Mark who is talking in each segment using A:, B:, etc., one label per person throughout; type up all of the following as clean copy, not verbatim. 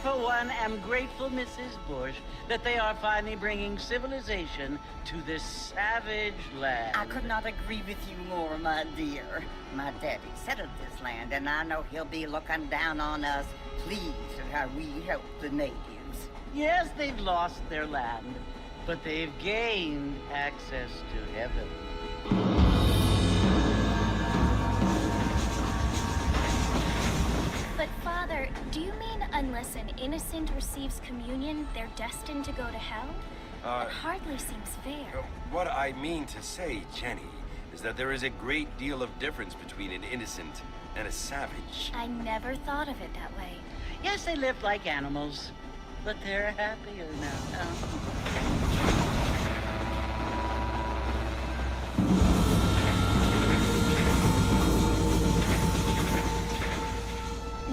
A: For one, am grateful, Mrs. Bush, that they are finally bringing civilization to this savage land.
B: I could not agree with you more, my dear. My daddy settled this land, and I know he'll be looking down on us, pleased at how we help the natives.
A: Yes, they've lost their land, but they've gained access to heaven.
C: But, Father, do you mean unless an innocent receives communion, they're destined to go to hell? That hardly seems fair.
D: What I mean to say, Jenny, is that there is a great deal of difference between an innocent and a savage.
C: I never thought of it that way.
A: Yes, they live like animals, but they're happier now.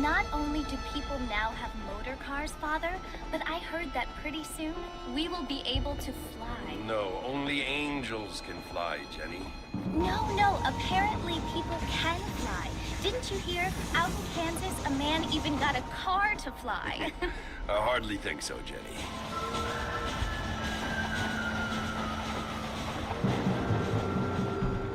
C: Not only do people now have motor cars, Father, but I heard that pretty soon we will be able to fly.
D: No, only angels can fly, Jenny.
C: No, apparently people can fly. Didn't you hear? Out in Kansas, a man even got a car to fly.
D: I hardly think so, Jenny.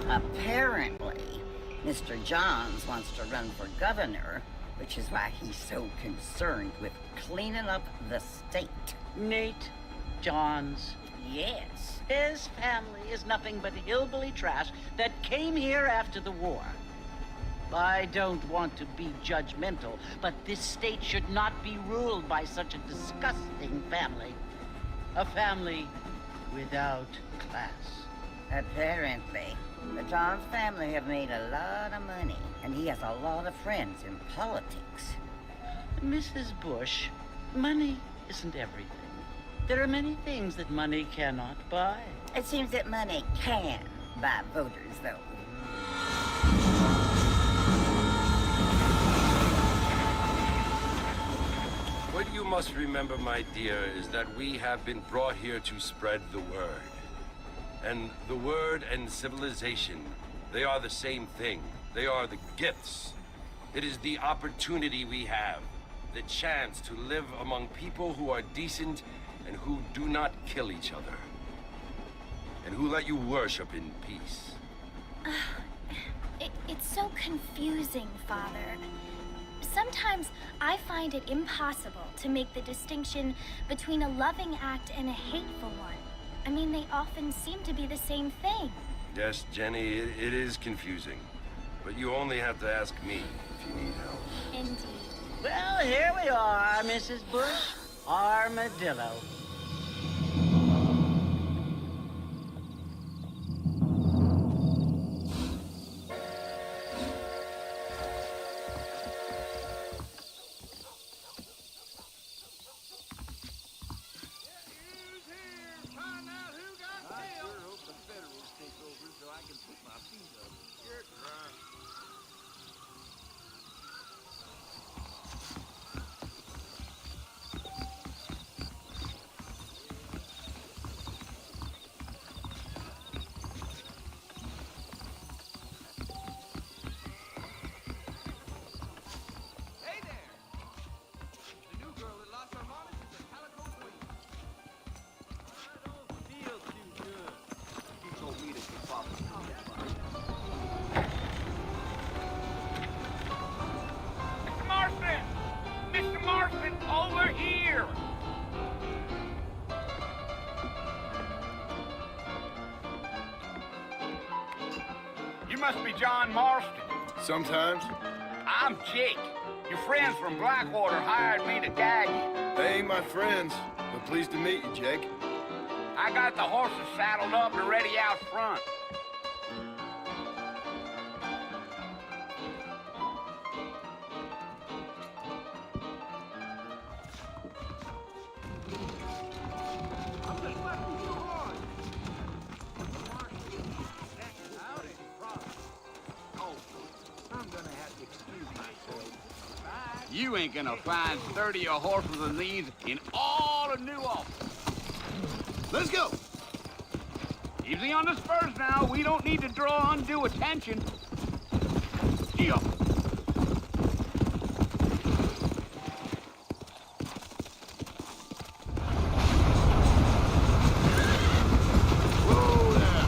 B: Apparently, Mr. Johns wants to run for governor, which is why he's so concerned with cleaning up the state.
A: Nate Johns.
B: Yes.
A: His family is nothing but hillbilly trash that came here after the war. I don't want to be judgmental, but this state should not be ruled by such a disgusting family. A family without class.
B: Apparently. The Johns family have made a lot of money, and he has a lot of friends in politics.
A: Mrs. Bush, money isn't everything. There are many things that money cannot buy.
B: It seems that money can buy voters, though.
D: What you must remember, my dear, is that we have been brought here to spread the word. And the word and civilization, they are the same thing. They are the gifts. It is the opportunity we have, the chance to live among people who are decent and who do not kill each other, and who let you worship in peace.
C: It's so confusing, Father. Sometimes I find it impossible to make the distinction between a loving act and a hateful one. I mean, they often seem to be the same thing.
D: Yes, Jenny, it is confusing. But you only have to ask me if you need help.
C: Indeed.
A: Well, here we are, Mrs. Bush. Armadillo.
E: Over here! You must be John Marston.
F: Sometimes.
E: I'm Jake. Your friends from Blackwater hired me to guide you.
F: They ain't my friends, but pleased to meet you, Jake.
E: I got the horses saddled up and ready out front. You ain't gonna find sturdier horses than these in all of New Orleans.
F: Let's go!
E: Easy on the spurs now. We don't need to draw undue attention. Gee up.
F: Whoa there!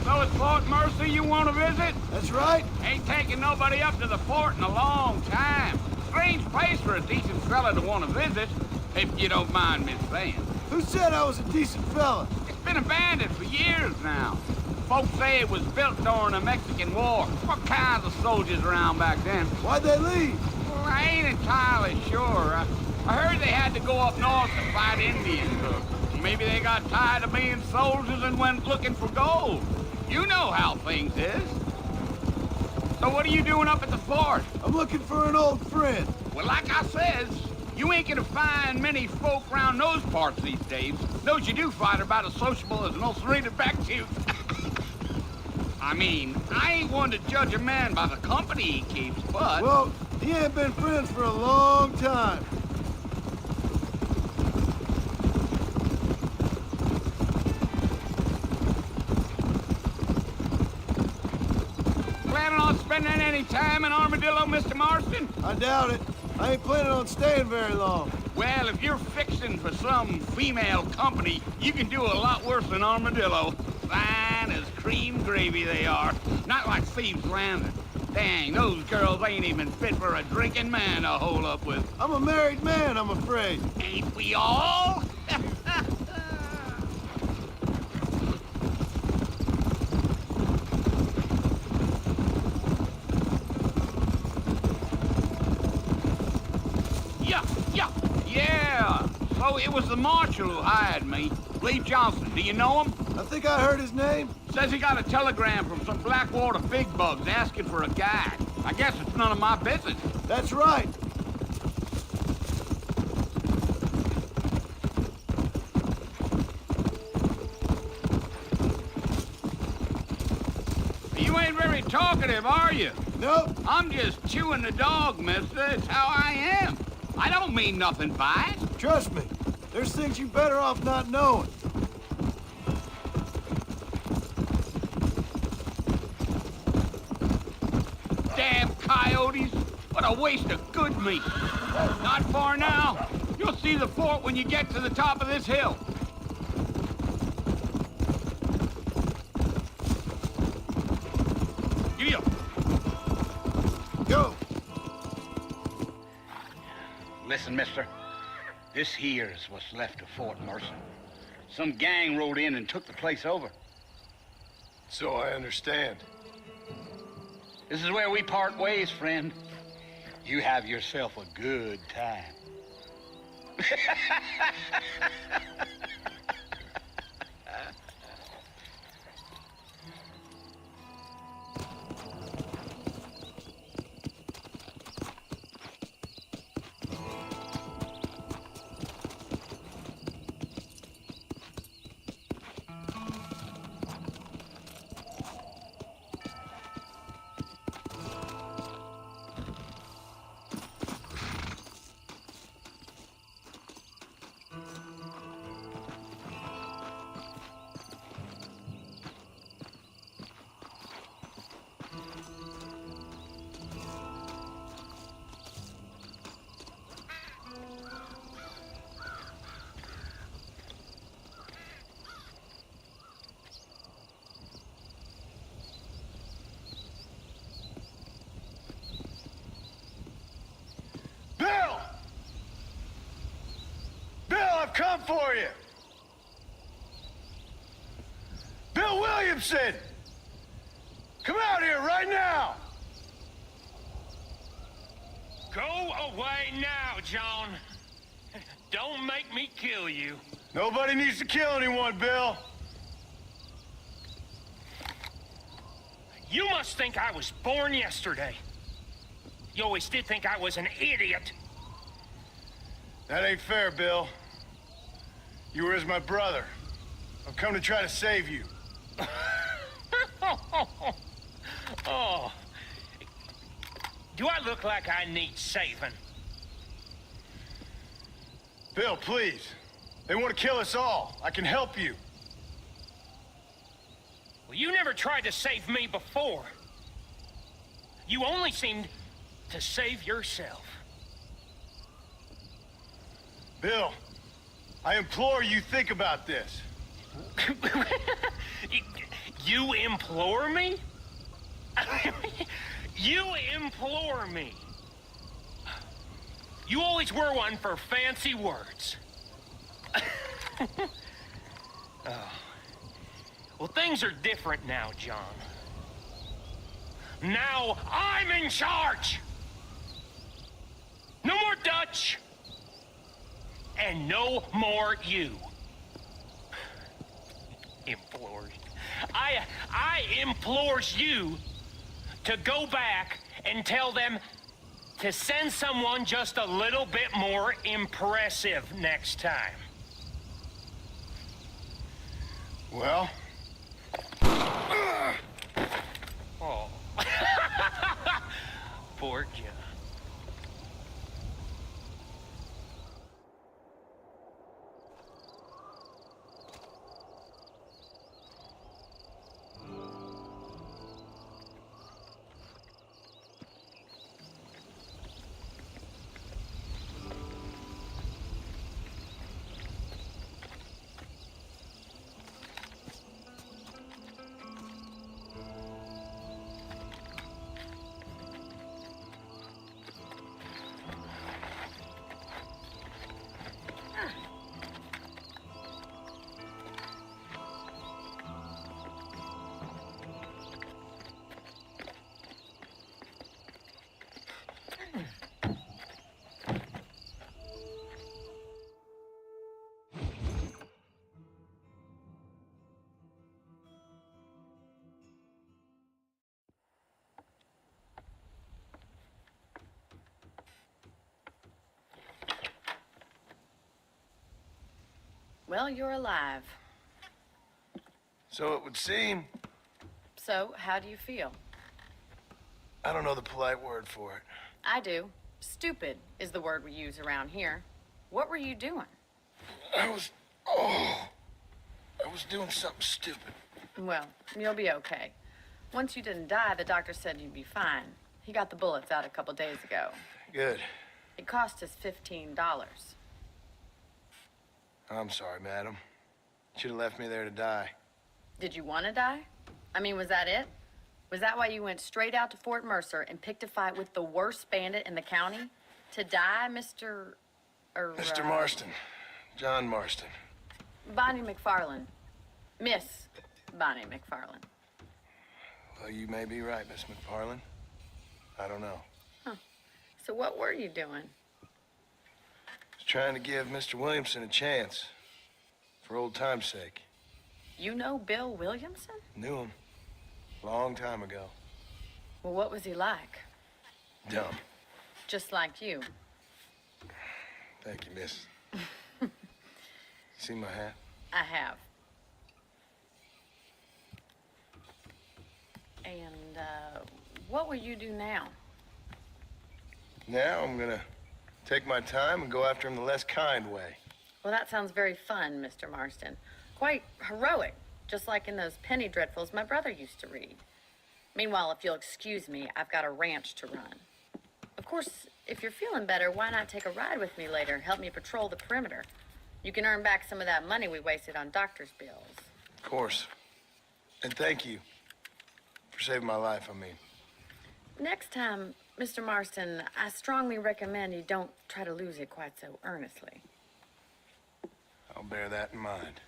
E: So it's Fort Mercy you want to visit?
F: That's right.
E: Ain't taking nobody up to the fort in a long time. Strange place for a decent fella to want to visit, if you don't mind me saying.
F: Who said I was a decent fella?
E: It's been abandoned for years now. Folks say it was built during the Mexican War. What kinds of soldiers around back then?
F: Why'd they leave?
E: Well, I ain't entirely sure. I heard they had to go up north to fight Indians. Or maybe they got tired of being soldiers and went looking for gold. You know how things is. So what are you doing up at the fort?
F: I'm looking for an old friend.
E: Well, like I says, you ain't gonna find many folk around those parts these days. Those you do find are about as sociable as an ulcerated back tooth. I mean, I ain't one to judge a man by the company he keeps, but...
F: Well, he ain't been friends for a long time.
E: Planning on spending any time in Armadillo, Mr. Marston?
F: I doubt it. I ain't planning on staying very long.
E: Well, if you're fixing for some female company, you can do a lot worse than Armadillo. Fine as cream gravy they are. Not like Thieves' Landing. Dang, those girls ain't even fit for a drinking man to hole up with.
F: I'm a married man, I'm afraid.
E: Ain't we all? Yeah. So it was the marshal who hired me. Lee Johnson, do you know him?
F: I think I heard his name.
E: Says he got a telegram from some Blackwater big bugs asking for a guide. I guess it's none of my business.
F: That's right.
E: You ain't very talkative, are you?
F: Nope.
E: I'm just chewing the dog, mister. It's how I am. I don't mean nothing by it.
F: Trust me. There's things you better off not knowing.
E: Damn coyotes. What a waste of good meat. Not far now. You'll see the fort when you get to the top of this hill. Giddy up.
F: Go.
E: Listen, mister. This here's what's left of Fort Mercy. Some gang rode in and took the place over.
F: So I understand.
G: This is where we part ways, friend. You have yourself a good time.
F: Bill! Bill, I've come for you! Bill Williamson! Come out here right now!
H: Go away now, John. Don't make me kill you.
F: Nobody needs to kill anyone, Bill.
H: You must think I was born yesterday. You always did think I was an idiot.
F: That ain't fair, Bill. You were as my brother. I've come to try to save you.
H: Oh. Do I look like I need saving?
F: Bill, please. They want to kill us all. I can help you.
H: Well, you never tried to save me before. You only seemed to save yourself.
F: Bill, I implore you think about this.
H: You implore me? You implore me. You always were one for fancy words. Oh. Well, things are different now, John. Now I'm in charge. No more Dutch. And no more you. Implores. I implores you to go back and tell them to send someone just a little bit more impressive next time.
F: Well?
H: Oh. Poor John.
I: Well, you're alive.
F: So it would seem.
I: So, how do you feel?
F: I don't know the polite word for it.
I: I do. Stupid is the word we use around here. What were you doing?
F: I was doing something stupid.
I: Well, you'll be okay. Once you didn't die, the doctor said you'd be fine. He got the bullets out a couple days ago.
F: Good.
I: It cost us $15.
F: I'm sorry, madam. Should have left me there to die.
I: Did you want to die? I mean, was that it? Was that why you went straight out to Fort Mercer and picked a fight with the worst bandit in the county? To die, Mr.
F: Mr. Marston. John Marston.
I: Bonnie McFarland. Miss Bonnie McFarland.
F: Well, you may be right, Miss McFarland. I don't know.
I: So what were you doing?
F: Just trying to give Mr. Williamson a chance. For old time's sake.
I: You know Bill Williamson?
F: Knew him. Long time ago.
I: Well, what was he like?
F: Dumb.
I: Just like you.
F: Thank you, miss. See my hat?
I: I have. And, what will you do now?
F: Now I'm gonna take my time and go after him the less kind way.
I: Well, that sounds very fun, Mr. Marston. Quite heroic, just like in those penny dreadfuls my brother used to read. Meanwhile, if you'll excuse me, I've got a ranch to run. Of course, if you're feeling better, why not take a ride with me later and help me patrol the perimeter? You can earn back some of that money we wasted on doctor's bills.
F: Of course. And thank you for saving my life, I mean.
I: Next time, Mr. Marston, I strongly recommend you don't try to lose it quite so earnestly.
F: I'll bear that in mind.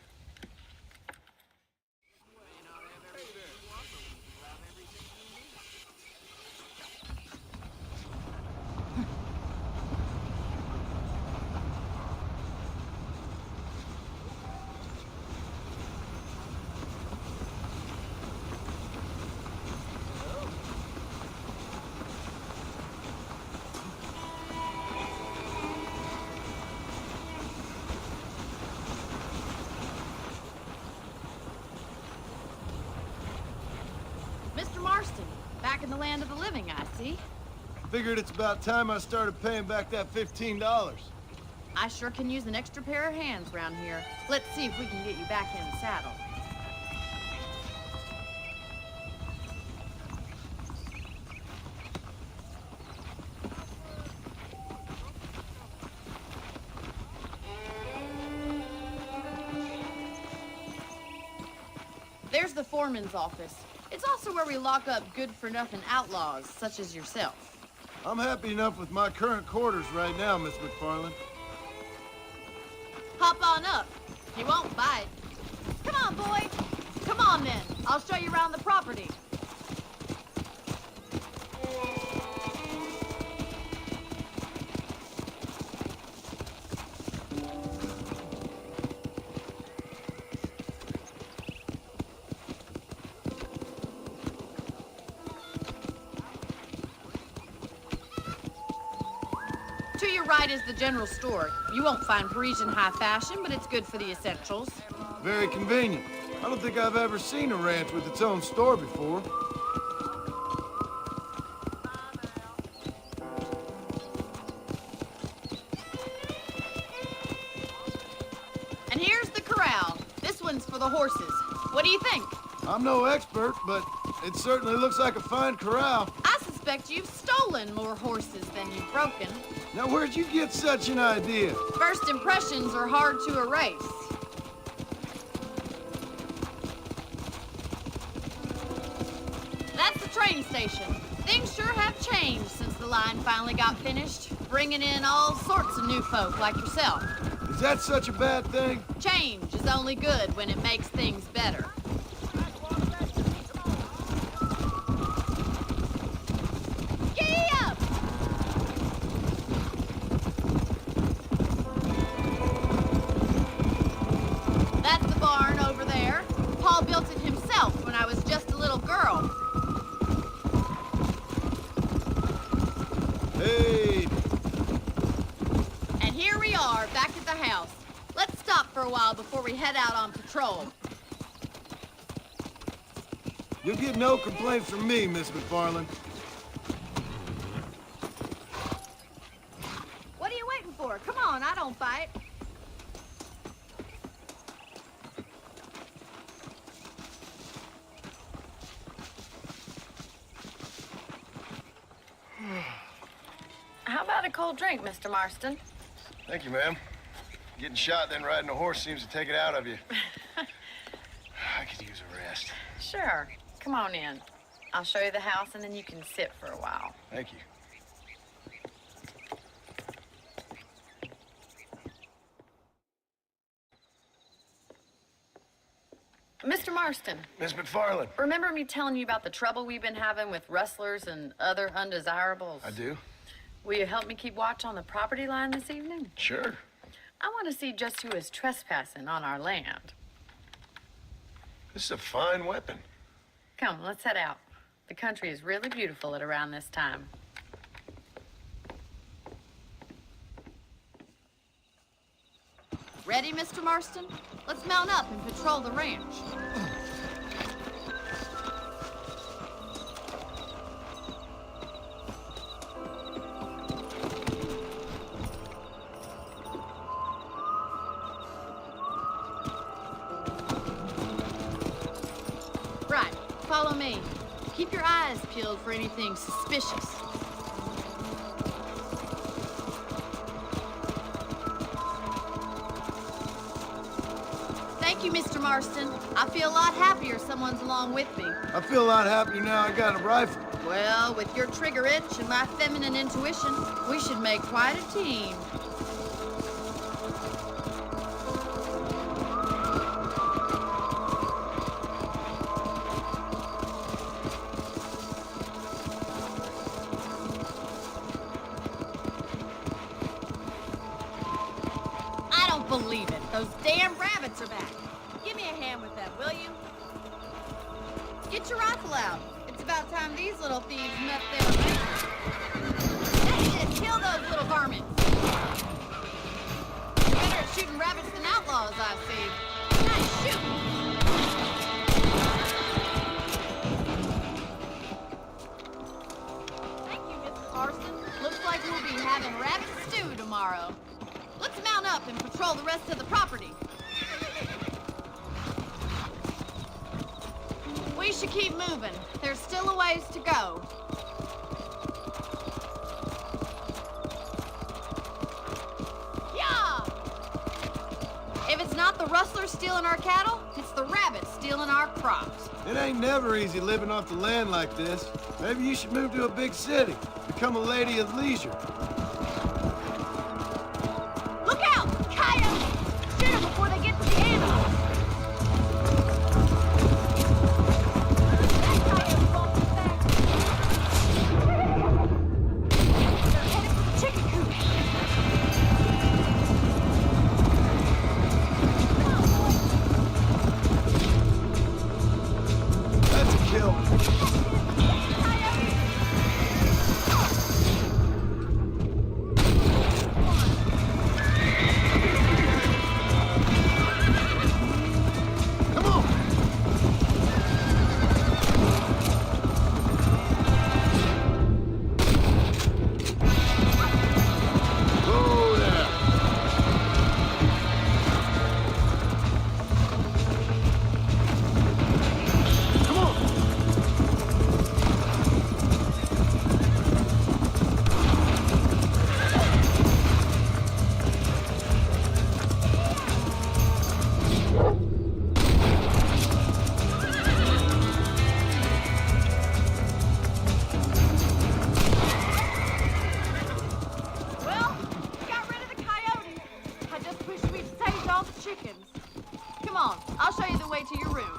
J: Mr. Marston, back in the land of the living, I see.
F: Figured it's about time I started paying back that $15.
J: I sure can use an extra pair of hands around here. Let's see if we can get you back in the saddle. There's the foreman's office. It's also where we lock up good-for-nothing outlaws, such as yourself.
F: I'm happy enough with my current quarters right now, Miss McFarland.
J: Hop on up. He won't bite. Come on, boy. Come on, then. I'll show you around the property. To your right is the general store. You won't find Parisian high fashion, but it's good for the essentials.
F: Very convenient. I don't think I've ever seen a ranch with its own store before.
J: And here's the corral. This one's for the horses. What do you think?
F: I'm no expert, but it certainly looks like a fine corral.
J: I suspect you've stolen more horses than you've broken.
F: Now, where'd you get such an idea?
J: First impressions are hard to erase. That's the train station. Things sure have changed since the line finally got finished, bringing in all sorts of new folk like yourself.
F: Is that such a bad thing?
J: Change is only good when it makes things better. Giddy up! That's the barn over there. Paul built it himself when I was just a little girl.
F: Hey!
J: And here we are, back at the house. Let's stop for a while before we head out on patrol.
F: You'll get no complaints from me, Miss McFarland.
J: What are you waiting for? Come on, I don't fight.
I: How about a cold drink, Mr. Marston?
F: Thank you, ma'am. Getting shot, then riding a horse seems to take it out of you. I could use a rest.
I: Sure. Come on in. I'll show you the house, and then you can sit for a while.
F: Thank you.
I: Mr. Mr. Marston,
F: Miss McFarland.
I: remember me telling you about the trouble we've been having with rustlers and other undesirables?
F: I do.
I: Will you help me keep watch on the property line this evening?
F: Sure.
I: I want to see just who is trespassing on our land.
F: This is a fine weapon.
I: Come, let's head out. The country is really beautiful at around this time.
J: Ready, Mr. Marston? Let's mount up and patrol the ranch. Right, follow me. Keep your eyes peeled for anything suspicious. Thank you, Mr. Marston. I feel a lot happier someone's along with me.
F: I feel a lot happier now I got a rifle.
J: Well, with your trigger itch and my feminine intuition, we should make quite a team. I don't believe it. Those damn rabbits are back. Give me a hand with that, will you? Get your rifle out. It's about time these little thieves met their mate. That's it. Kill those little varmints. You're better at shooting rabbits than outlaws, I see. Nice shooting. Thank you, Mr. Marston. Looks like we'll be having rabbit stew tomorrow. Let's mount up and patrol the rest of the property. We should keep moving. There's still a ways to go. Yeah! If it's not the rustlers stealing our cattle, it's the rabbits stealing our crops.
F: It ain't never easy living off the land like this. Maybe you should move to a big city. Become a lady of leisure.
J: Look out! Coyotes! Shoot them before they get to the animals! That coyote won't be back. They're headed for the chicken coop.
F: That's a kill. Come on. Go there. Come on.
J: Well, we got rid of the coyotes. I just wish we'd saved all the chickens. Come on, I'll show you the way to your room.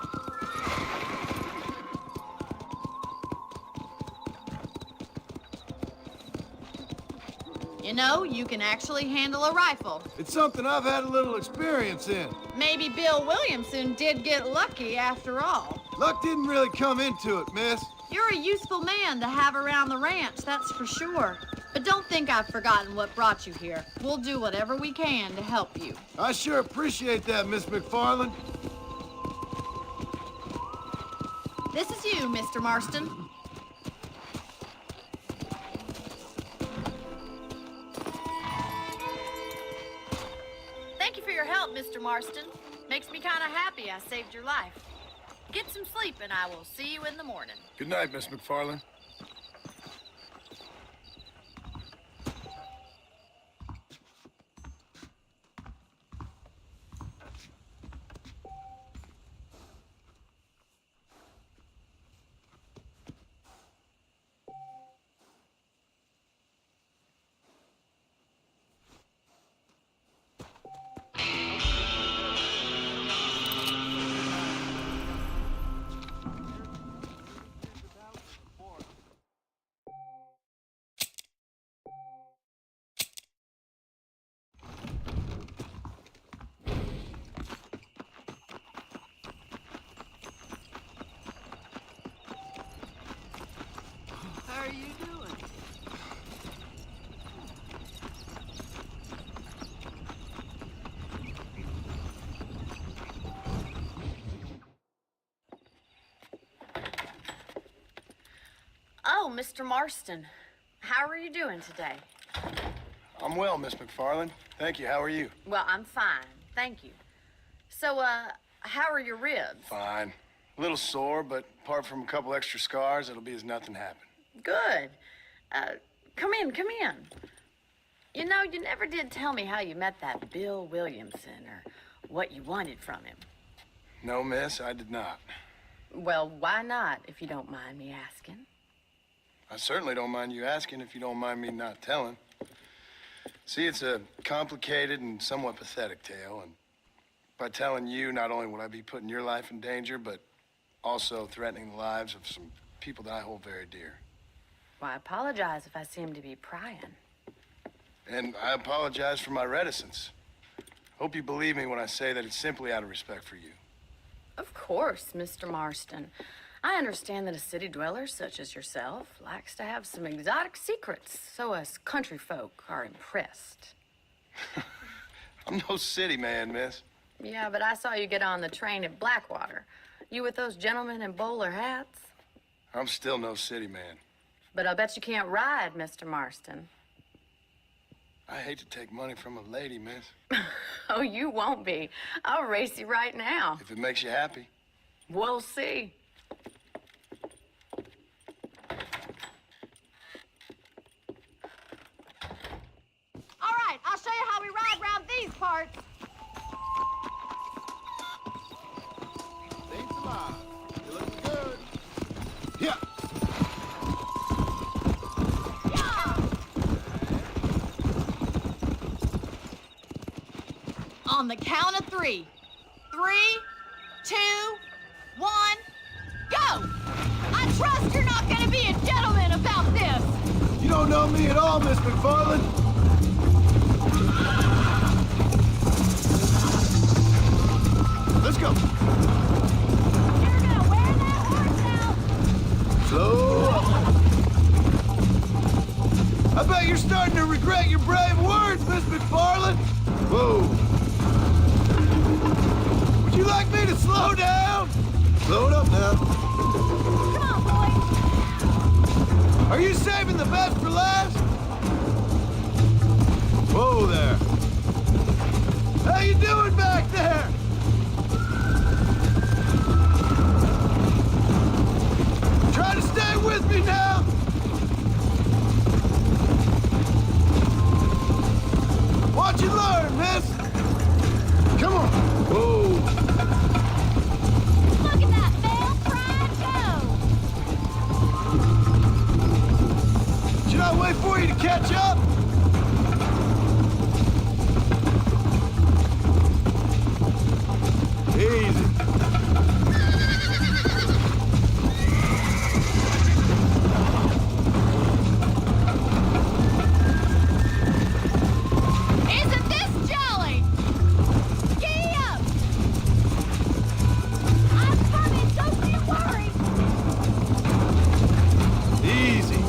J: You know, you can actually handle a rifle.
F: It's something I've had a little experience in.
J: Maybe Bill Williamson did get lucky after all.
F: Luck didn't really come into it, miss.
J: You're a useful man to have around the ranch, that's for sure. But don't think I've forgotten what brought you here. We'll do whatever we can to help you.
F: I sure appreciate that, Miss McFarland.
J: This is you, Mr. Marston. Thank you for your help, Mr. Marston. Makes me kind of happy I saved your life. Get some sleep and I will see you in the morning.
F: Good night, Miss McFarland.
K: are you doing?
I: Oh, Mr. Marston. How are you doing today?
F: I'm well, Miss McFarland. Thank you. How are you?
I: Well, I'm fine. Thank you. So, how are your ribs?
F: Fine. A little sore, but apart from a couple extra scars, it'll be as nothing happened.
I: Good. Come in, come in. You know, you never did tell me how you met that Bill Williamson or what you wanted from him.
F: No, miss, I did not.
I: Well, why not, if you don't mind me asking?
F: I certainly don't mind you asking if you don't mind me not telling. See, it's a complicated and somewhat pathetic tale, and by telling you, not only would I be putting your life in danger, but also threatening the lives of some people that I hold very dear.
I: Well, I apologize if I seem to be prying.
F: And I apologize for my reticence. Hope you believe me when I say that it's simply out of respect for you.
I: Of course, Mr. Marston. I understand that a city dweller such as yourself likes to have some exotic secrets, so us country folk are impressed.
F: I'm no city man, miss.
I: Yeah, but I saw you get on the train at Blackwater. You with those gentlemen in bowler hats?
F: I'm still no city man.
I: But I bet you can't ride, Mr. Marston.
F: I hate to take money from a lady, miss.
I: Oh, you won't be. I'll race you right now.
F: If it makes you happy.
I: We'll see.
J: All right, I'll show you how we ride around these parts.
K: Thanks a lot. You look good.
F: Yeah.
J: On the count of 3. 3, 2, 1, go! I trust you're not gonna be a gentleman about this.
F: You don't know me at all, Miss McFarland. Let's go.
J: You're gonna wear that horse out.
F: Slow up. I bet you're starting to regret your brave words, Miss McFarland. Whoa. Would you like me to slow down? Slow it up now.
J: Come on, boys.
F: Are you saving the best for last? Whoa there. How you doing back there? Try to stay with me now. Watch you learn, miss. Come on. Whoa.
J: Look at that, Bill. Try and go.
F: Should I wait for you to catch up? Easy.
J: Isn't this jolly? Giddy up! I'm coming, don't you worry.
F: Easy.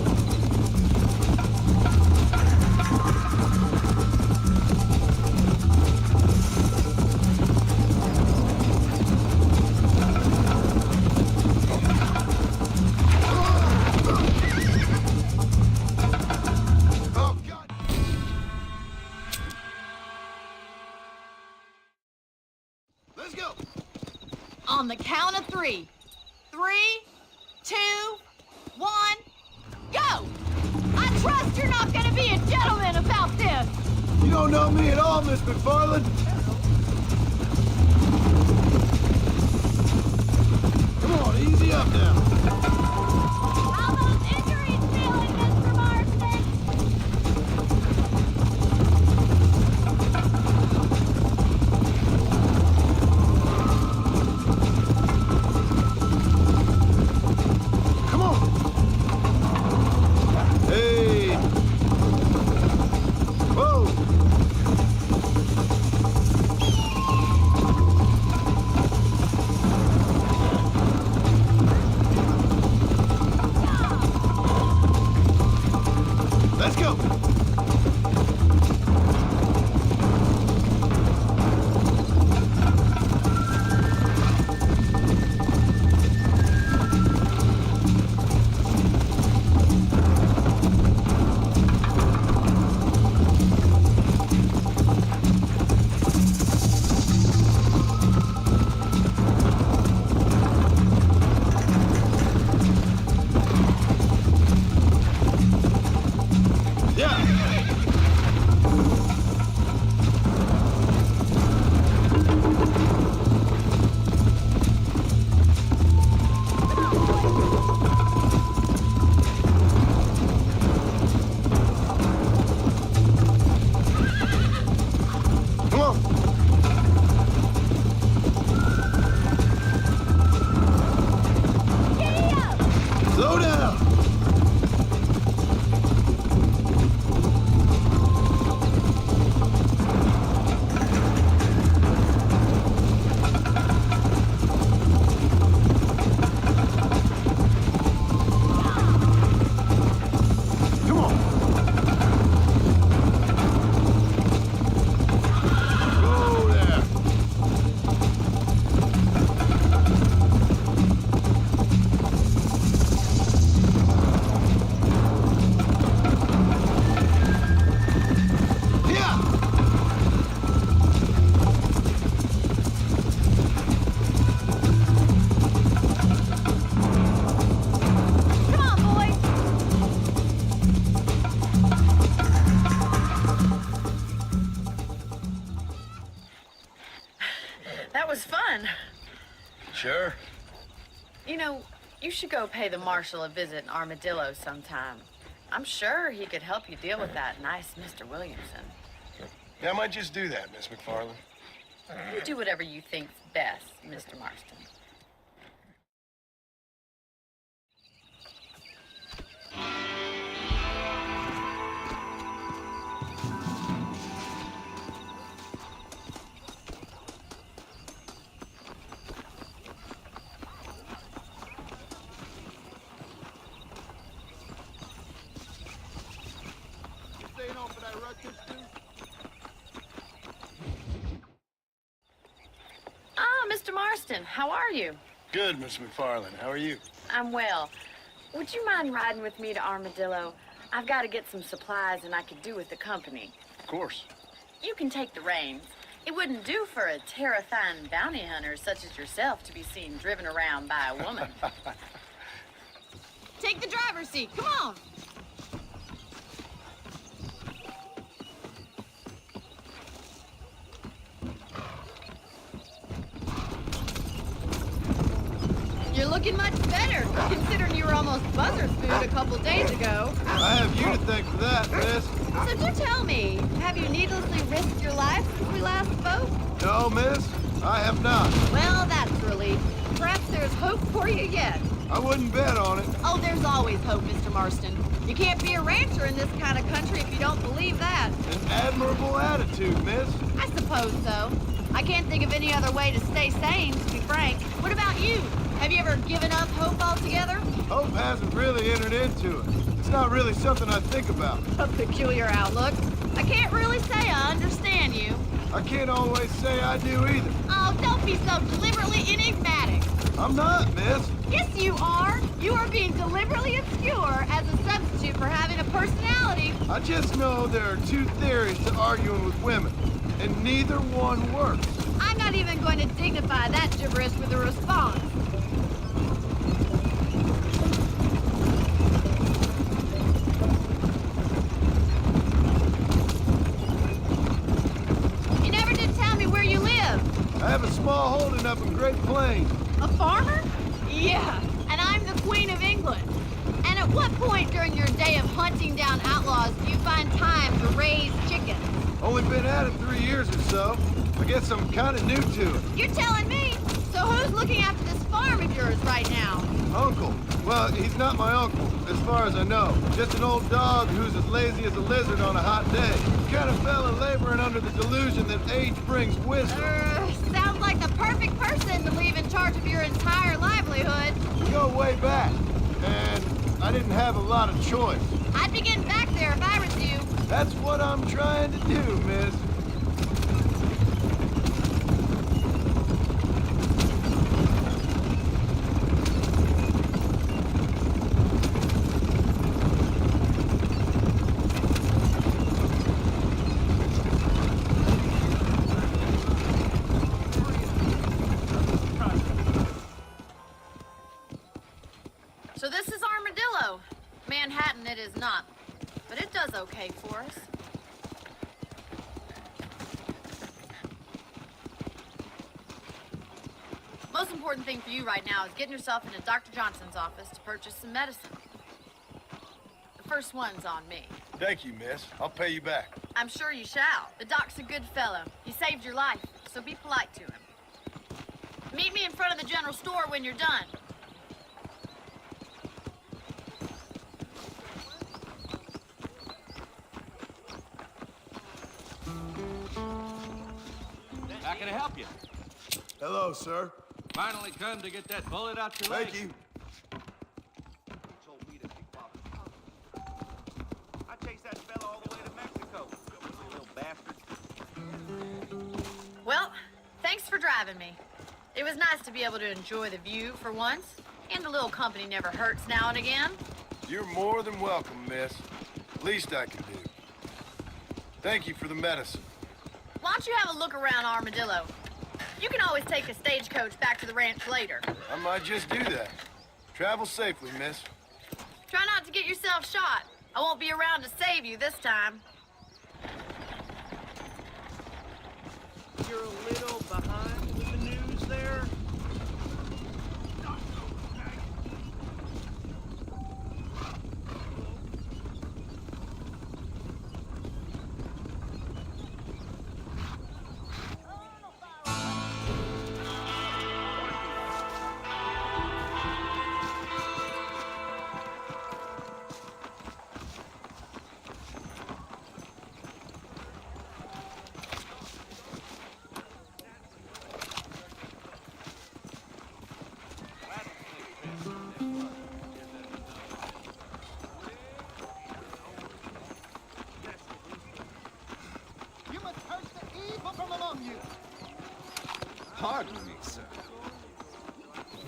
F: Oh, God. Let's go.
J: On the count of 3. 3, 2, 1, go! I trust you're not gonna be a gentleman about this.
F: You don't know me at all, Miss McFarland. Come on, easy up now.
J: How those injuries feeling, Mr. Marston?
F: Come on. Hey. Whoa. Let's go.
I: That was fun.
F: Sure.
I: You know, you should go pay the marshal a visit in Armadillo sometime. I'm sure he could help you deal with that nice Mr. Williamson.
F: Yeah, I might just do that, Miss McFarland.
I: You do whatever you think's best, Mr. Marston. Ah, Mr. Marston, how are you?
F: Good, Miss McFarland. How are you?
I: I'm well. Would you mind riding with me to Armadillo? I've got to get some supplies and I could do with the company.
F: Of course.
I: You can take the reins. It wouldn't do for a terrifying bounty hunter such as yourself to be seen driven around by a woman.
J: Take the driver's seat. Come on. You're looking much better, considering you were almost buzzard food a couple days ago.
F: I have you to thank for that, miss.
J: So do tell me, have you needlessly risked your life since we last spoke?
F: No, miss, I have not.
J: Well, that's a relief. Perhaps there's hope for you yet.
F: I wouldn't bet on it.
J: Oh, there's always hope, Mr. Marston. You can't be a rancher in this kind of country if you don't believe that.
F: An admirable attitude, miss.
J: I suppose so. I can't think of any other way to stay sane, to be frank. What about you? Have you ever given up hope altogether?
F: Hope hasn't really entered into it. It's not really something I think about.
J: A peculiar outlook. I can't really say I understand you.
F: I can't always say I do either.
J: Oh, don't be so deliberately enigmatic.
F: I'm not, miss.
J: Yes, you are. You are being deliberately obscure as a substitute for having a personality.
F: I just know there are two theories to arguing with women, and neither one works.
J: I'm not even going to dignify that gibberish with a response. You never did tell me where you live.
F: I have a small holding up in Great Plains.
J: A farmer? Yeah, and I'm the Queen of England. And at what point during your day of hunting down outlaws do you find time to raise chickens?
F: Only been at it 3 years or so. I guess I'm kind of new to it.
J: You're telling me? So who's looking after this farm of yours right now?
F: Uncle. Well, he's not my uncle, as far as I know. Just an old dog who's as lazy as a lizard on a hot day. Kind of fella laboring under the delusion that age brings wisdom.
J: Sounds like the perfect person to leave in charge of your entire livelihood.
F: We go way back, and I didn't have a lot of choice.
J: I'd be getting back there if I
F: That's what I'm trying to do, miss.
I: So this is Armadillo. Manhattan it is not, but it does okay for us. Most important thing for you right now is getting yourself into Dr. Johnson's office to purchase some medicine. The first one's on me.
F: Thank you, miss. I'll pay you back.
I: I'm sure you shall. The doc's a good fellow. He saved your life, so be polite to him. Meet me in front of the general store when you're done.
L: How can I help you?
F: Hello, sir.
L: Finally come to get that bullet out your leg.
F: Thank you.
L: I chased that fella all the way to Mexico. You little bastard.
I: Well, thanks for driving me. It was nice to be able to enjoy the view for once, and a little company never hurts now and again.
F: You're more than welcome, miss. Least I can do. Thank you for the medicine.
I: Why don't you have a look around Armadillo? You can always take a stagecoach back to the ranch later.
F: I might just do that. Travel safely, miss.
I: Try not to get yourself shot. I won't be around to save you this time.
K: You're a little behind with the news there.
L: Pardon me, sir.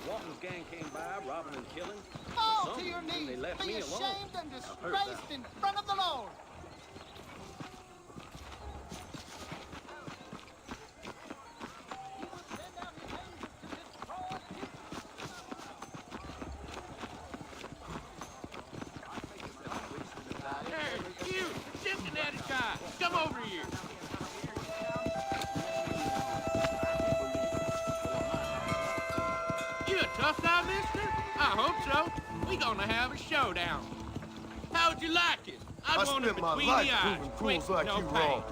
L: Walton's gang came by, robbing and killing.
K: Fall to your knees.
L: They left
K: Be
L: me alone.
K: ashamed and
L: I've heard about
K: disgraced in front of the Lord.
L: Hey, you, Cincinnati guy, come over here. You a tough guy, mister? I hope so. We gonna have a showdown. How'd you like it?
F: I
L: want it
F: spent my
L: between
F: life
L: the eyes,
F: proving
L: quick,
F: fools like
L: no
F: you
L: pain.
F: wrong.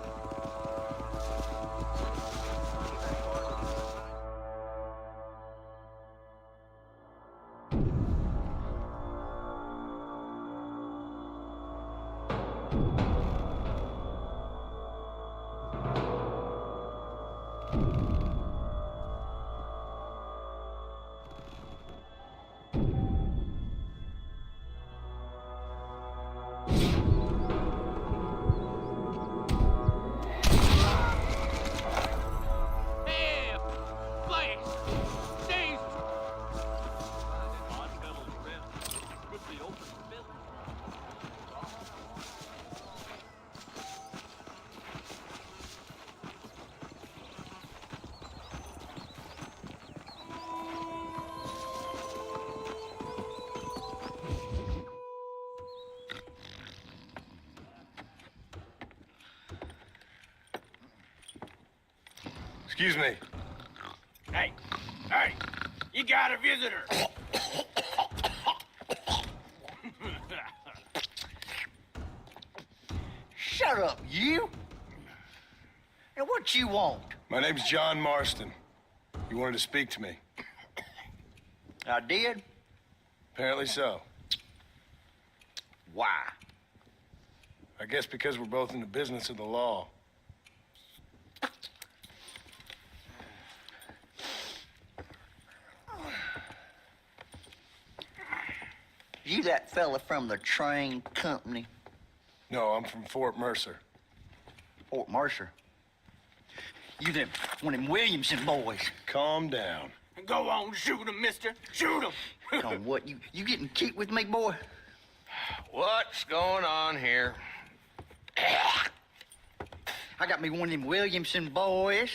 F: Excuse me.
G: Hey, hey, you got a visitor.
A: Shut up, you! And what you want?
F: My name's John Marston. You wanted to speak to me.
A: I did?
F: Apparently so.
A: Why?
F: I guess because we're both in the business of the law.
A: You that fella from the train company?
F: No, I'm from Fort Mercer.
M: Fort Mercer? You them, one of them Williamson boys.
F: Calm down.
L: Go on, shoot him, mister. Shoot him.
M: On what, you getting cute with me, boy?
E: What's going on here?
M: I got me one of them Williamson boys.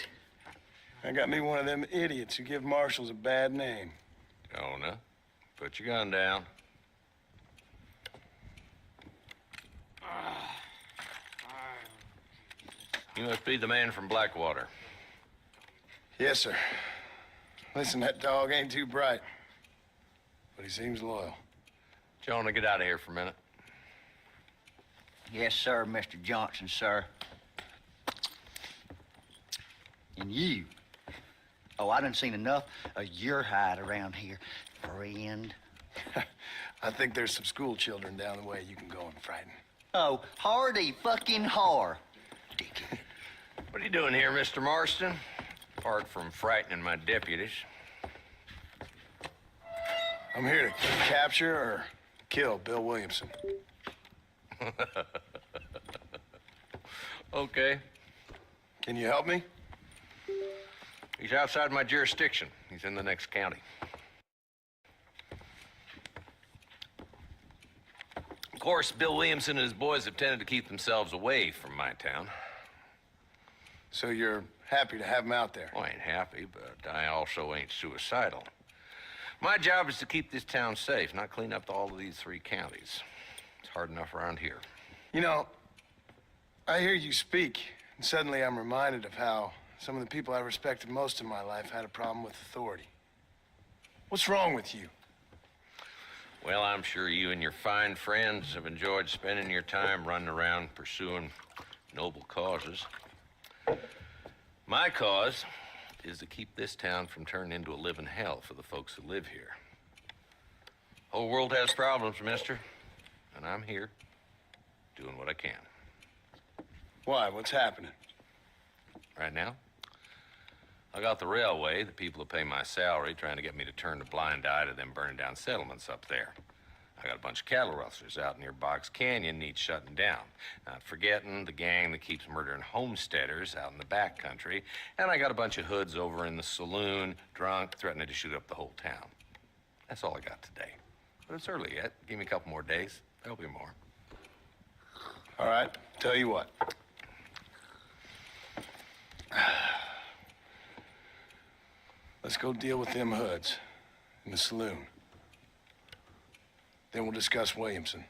F: I got me one of them idiots who give marshals a bad name.
E: Jonah, put your gun down. You must be the man from Blackwater.
F: Yes, sir. Listen, that dog ain't too bright, but he seems loyal.
E: Jonah, get out of here for a minute.
M: Yes, sir, Mr. Johnson, sir. And you. Oh, I done seen enough of your hide around here, friend.
F: I think there's some school children down the way you can go and frighten.
M: Oh, hardy fucking har. Dickhead.
E: What are you doing here, Mr. Marston? Apart from frightening my deputies.
F: I'm here to capture or kill Bill Williamson.
E: Okay.
F: Can you help me?
E: He's outside my jurisdiction. He's in the next county. Of course, Bill Williamson and his boys have tended to keep themselves away from my town.
F: So you're happy to have him out there?
E: Well, I ain't happy, but I also ain't suicidal. My job is to keep this town safe, not clean up all of these 3 counties. It's hard enough around here.
F: You know, I hear you speak, and suddenly I'm reminded of how some of the people I respected most in my life had a problem with authority. What's wrong with you?
E: Well, I'm sure you and your fine friends have enjoyed spending your time running around pursuing noble causes. My cause is to keep this town from turning into a living hell for the folks who live here. Whole world has problems, mister, and I'm here doing what I can.
F: Why? What's happening?
E: Right now, I got the railway, the people who pay my salary, trying to get me to turn a blind eye to them burning down settlements up there. I got a bunch of cattle rustlers out near Box Canyon needs shutting down. Not forgetting the gang that keeps murdering homesteaders out in the back country. And I got a bunch of hoods over in the saloon, drunk, threatening to shoot up the whole town. That's all I got today. But it's early yet. Give me a couple more days. There'll be more.
F: All right, tell you what. Let's go deal with them hoods in the saloon. Then we'll discuss Williamson.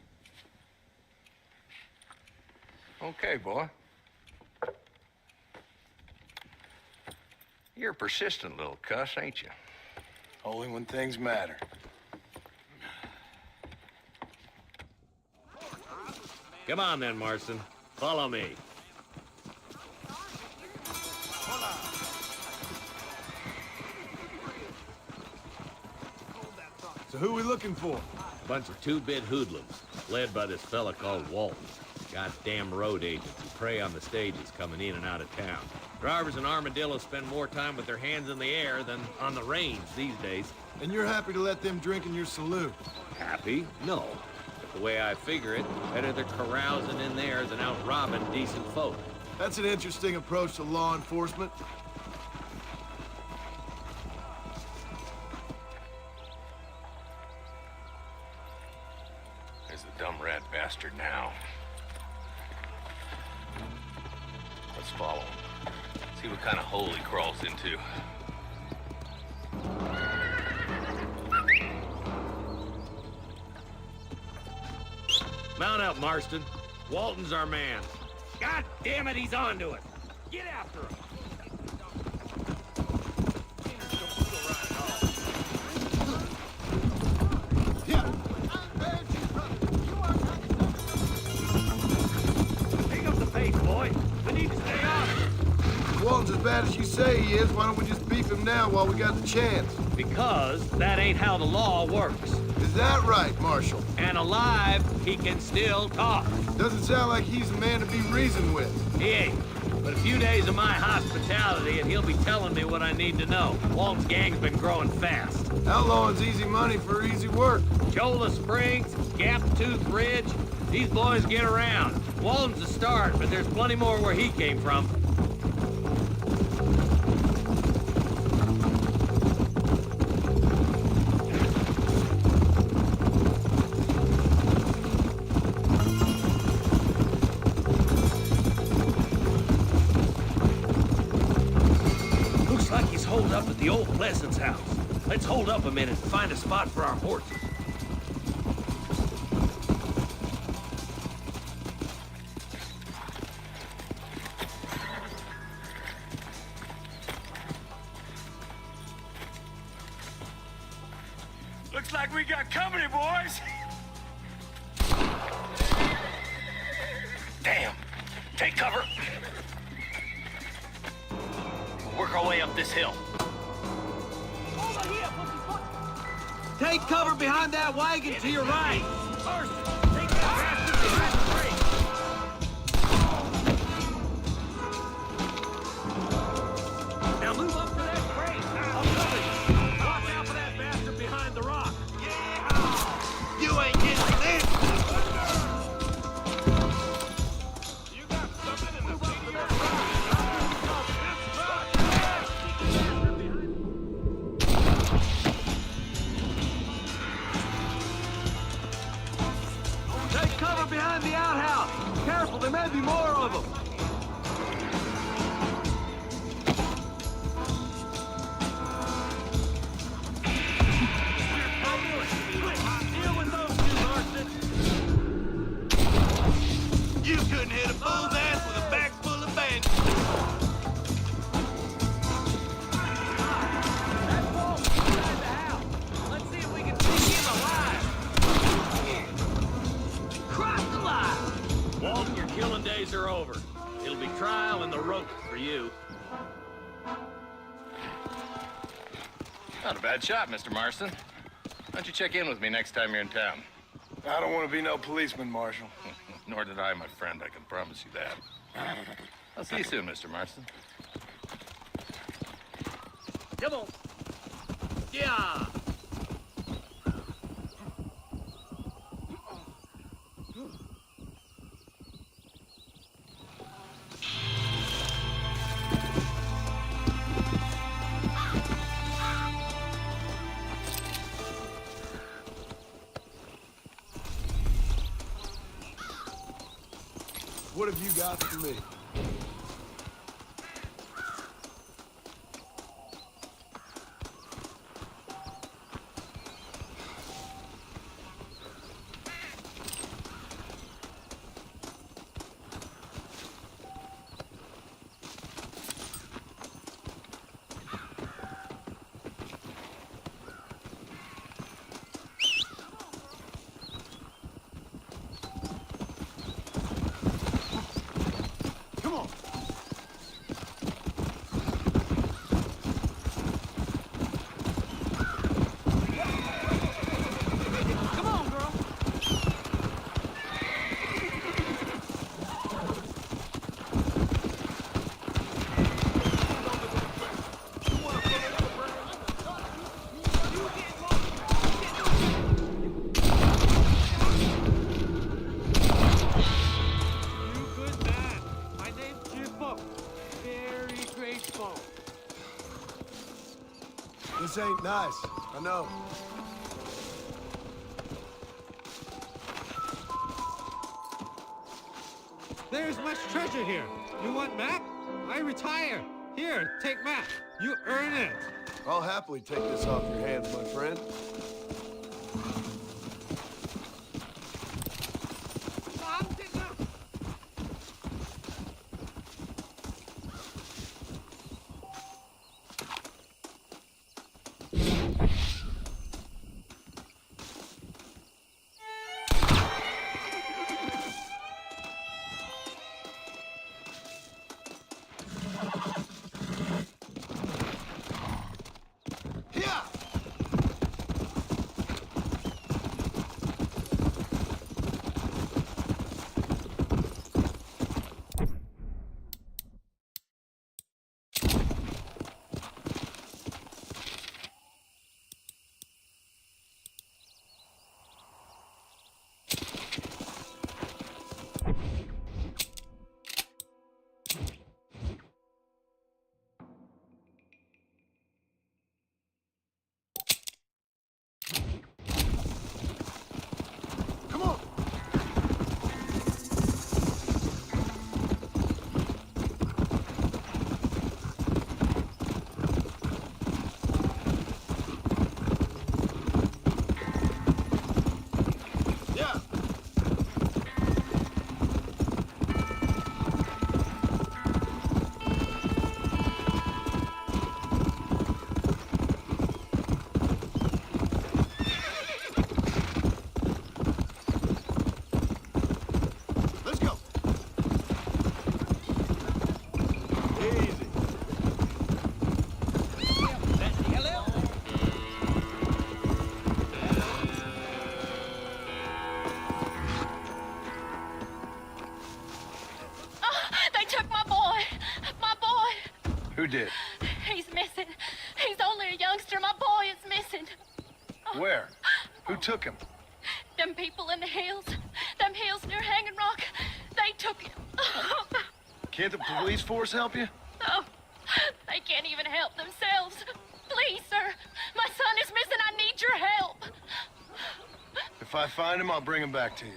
E: Okay, boy. You're a persistent little cuss, ain't you?
F: Only when things matter.
N: Come on then, Marston. Follow me.
O: So who are we looking for?
N: Bunch of two-bit hoodlums, led by this fella called Walton. Goddamn road agents who prey on the stages coming in and out of town. Drivers and armadillos spend more time with their hands in the air than on the reins these days.
O: And you're happy to let them drink in your saloon?
N: Happy? No. But the way I figure it, better they're carousing in there than out robbing decent folk.
O: That's an interesting approach to law enforcement.
E: There's the dumb rat bastard now. Let's follow him. See what kind of hole he crawls into.
N: Mount up, Marston. Walton's our man. God damn it, he's on to it. Get after him. Pick up the pace, boy. I need to stay on him.
O: If Walton's as bad as you say he is, why don't we just beef him now while we got the chance?
N: Because that ain't how the law works.
O: Is that right, Marshal?
N: And alive, he can still talk.
O: Doesn't sound like he's a man to be reasoned with.
N: He ain't. But a few days of my hospitality and he'll be telling me what I need to know. Walton's gang's been growing fast.
O: Outlawing's easy money for easy work.
N: Cholla Springs, Gap Tooth Ridge, These boys get around. Walden's the start, but there's plenty more where he came from. Looks like he's holed up at the old Pleasance house. Let's hold up a minute and find a spot for our horses.
H: Looks like we got company, boys. Damn. Take cover. We'll work our way up this hill.
L: Take cover behind that wagon to your right.
H: Take that bastard behind the tree.
N: Now move up to that crate. I'm coming. Watch out for that bastard behind the rock.
L: You ain't getting this.
H: You got something in the seat of that rock.
L: Take cover behind the outhouse. Careful, there may be more of them.
N: Deal with those two, Marston.
L: You couldn't hit a bull's ass with a bag full of bandits.
N: That wall's inside the house. Let's see if we can take him alive. Cross the line. Walton, your killing days are over. It'll be trial and the rope for you.
P: Not a bad shot, Mr. Marston. Why don't you check in with me next time you're in town?
F: I don't want to be no policeman, Marshal.
P: Nor did I, my friend. I can promise you that. I'll see you soon, Mr. Marston.
N: Come on. Yeah.
O: What have you got for me? This ain't nice. I know.
Q: There's much treasure here. You want map? I retire. Here, take map. You earn it.
O: I'll happily take this off your hands, my friend.
F: Who did?
C: He's missing. He's only a youngster. My boy is missing.
F: Where? Who took him?
C: Them people in the hills. Them hills near Hanging Rock. They took him.
F: Can't the police force help you?
C: Oh, they can't even help themselves. Please, sir. My son is missing. I need your help.
F: If I find him, I'll bring him back to you.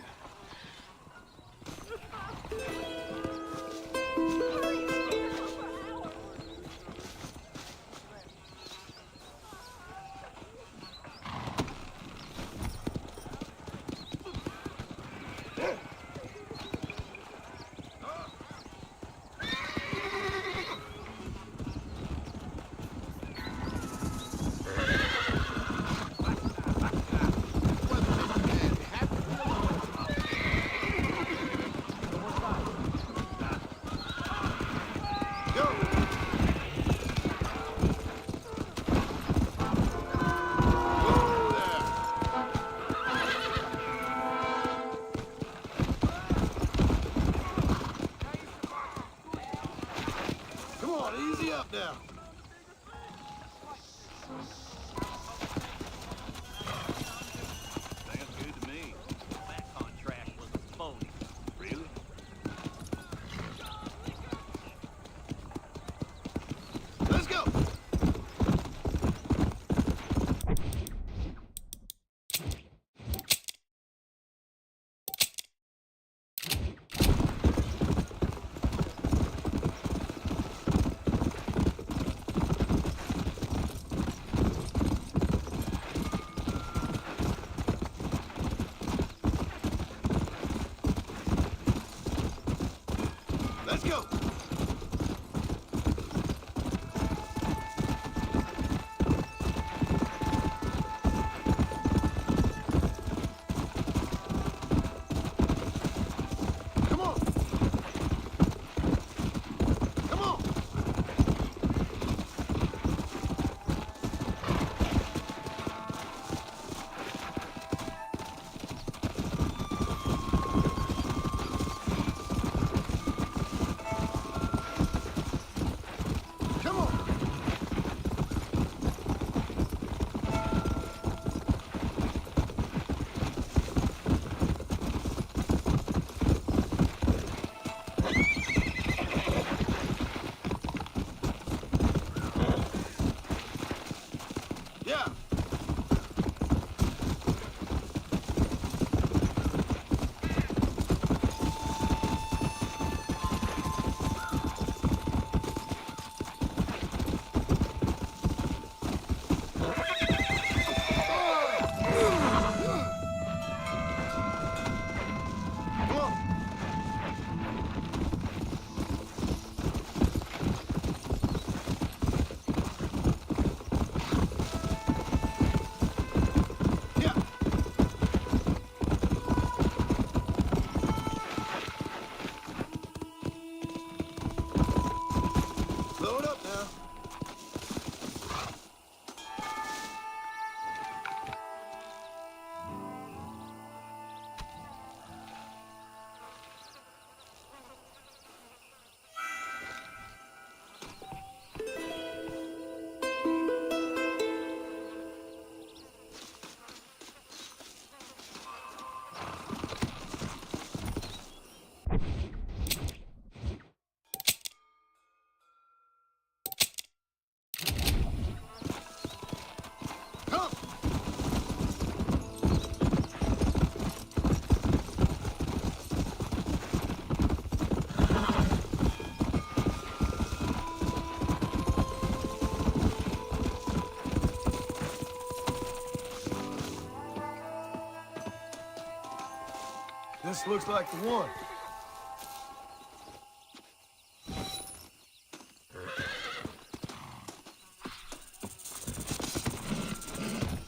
O: Now.
N: Sounds good to me. That contract was a phony. Really?
O: Let's go. Let's go. Come on. Come on. Come on. Yeah. Come on. Yeah. Slow it up now. Come. This looks like the one.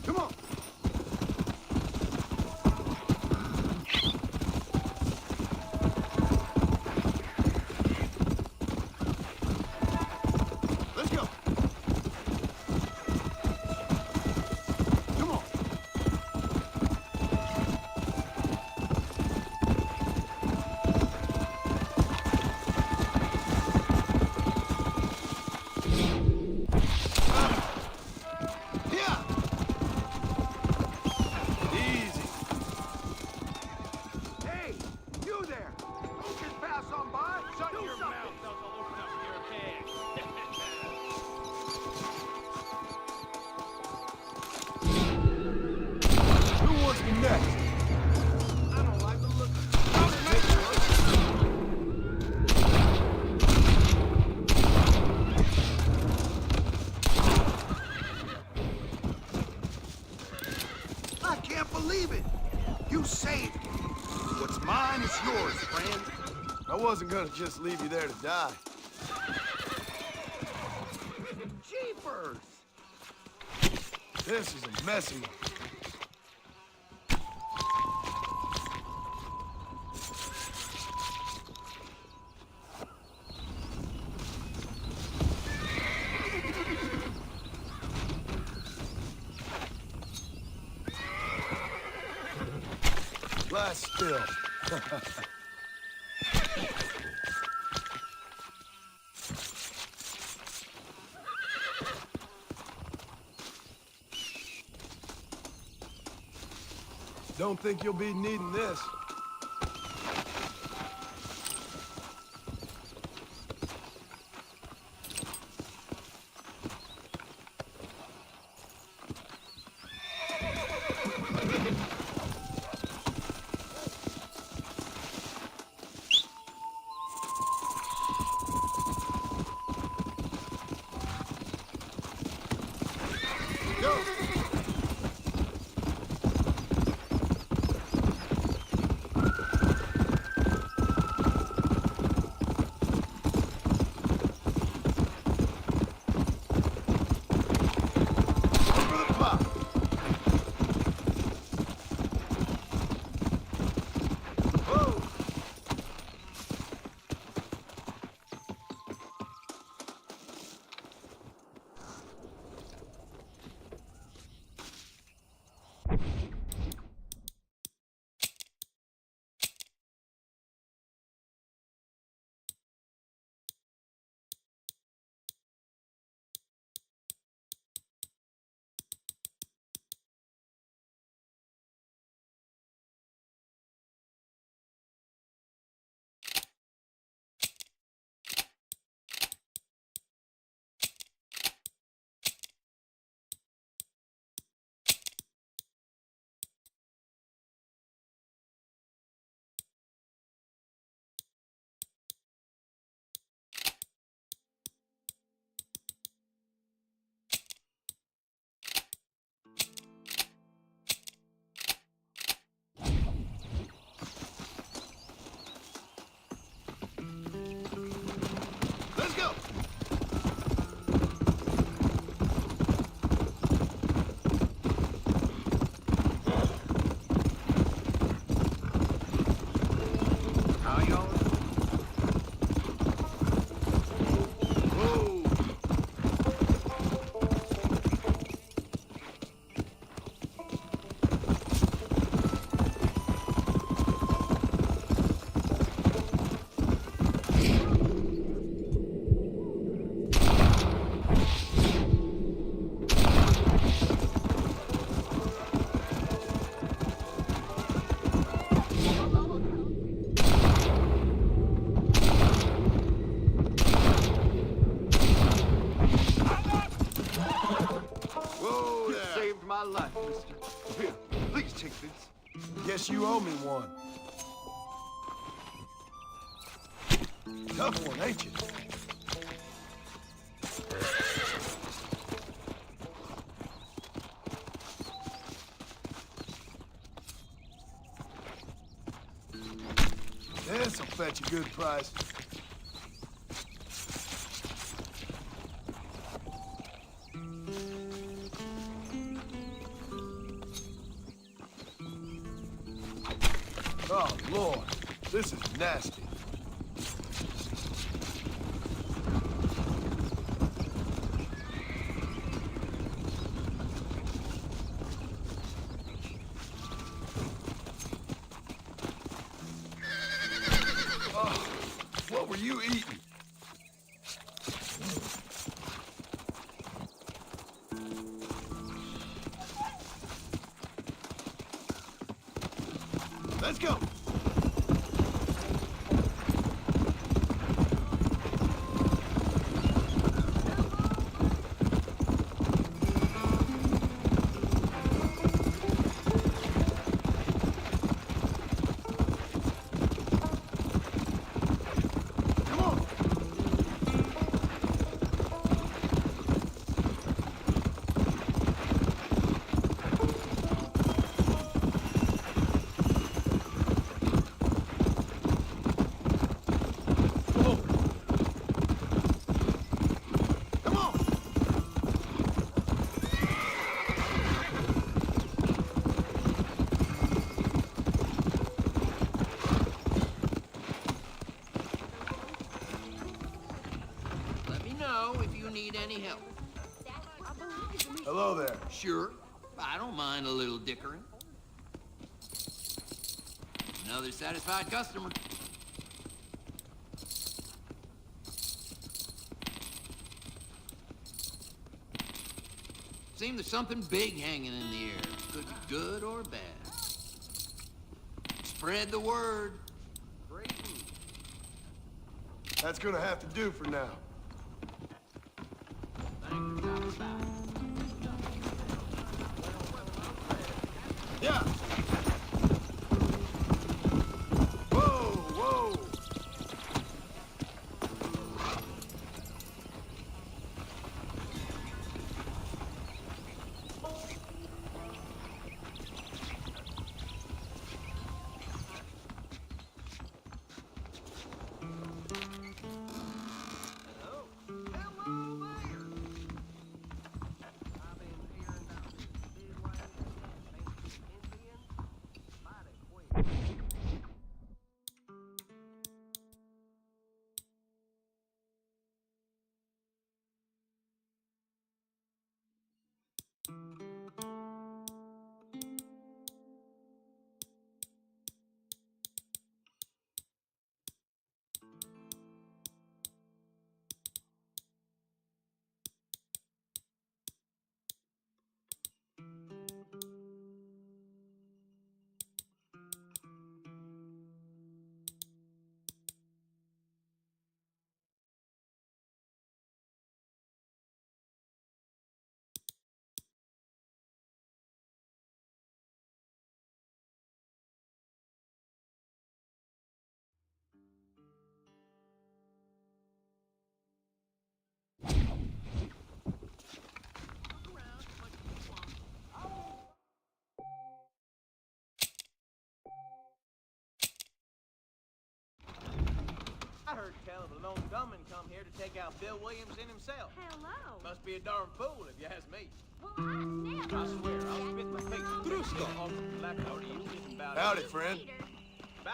O: Come on. Let's go. Come on.
L: yours, friend.
F: I wasn't gonna just leave you there to die.
L: Jeepers!
F: This is a messy one. Glass spill. Don't think you'll be needing this. Go! Let's go!
L: How y'all? Whoa!
F: Whoa
L: You
F: there!
L: saved my life, mister. Here, please take this.
F: Guess you owe me one. Tough one, ain't you? This'll fetch a good price. Oh, Lord. This is nasty. Oh, what were you eating? Let's go. Come on.
L: need any help.
O: Hello there.
L: Sure, I don't mind a little dickering. Another satisfied customer. Seems there's something big hanging in the air. Could be good or bad. Spread the word.
O: That's gonna have to do for now. Yeah. Whoa, whoa.
K: I heard tell of a lone gunman come here to take out Bill Williams in himself.
J: Hello.
K: Must be a darn fool if you ask me.
J: Well, I never.
K: I swear, I'll spit my face.
O: Trusko.
K: Howdy,
O: Howdy, friend.
K: Bye.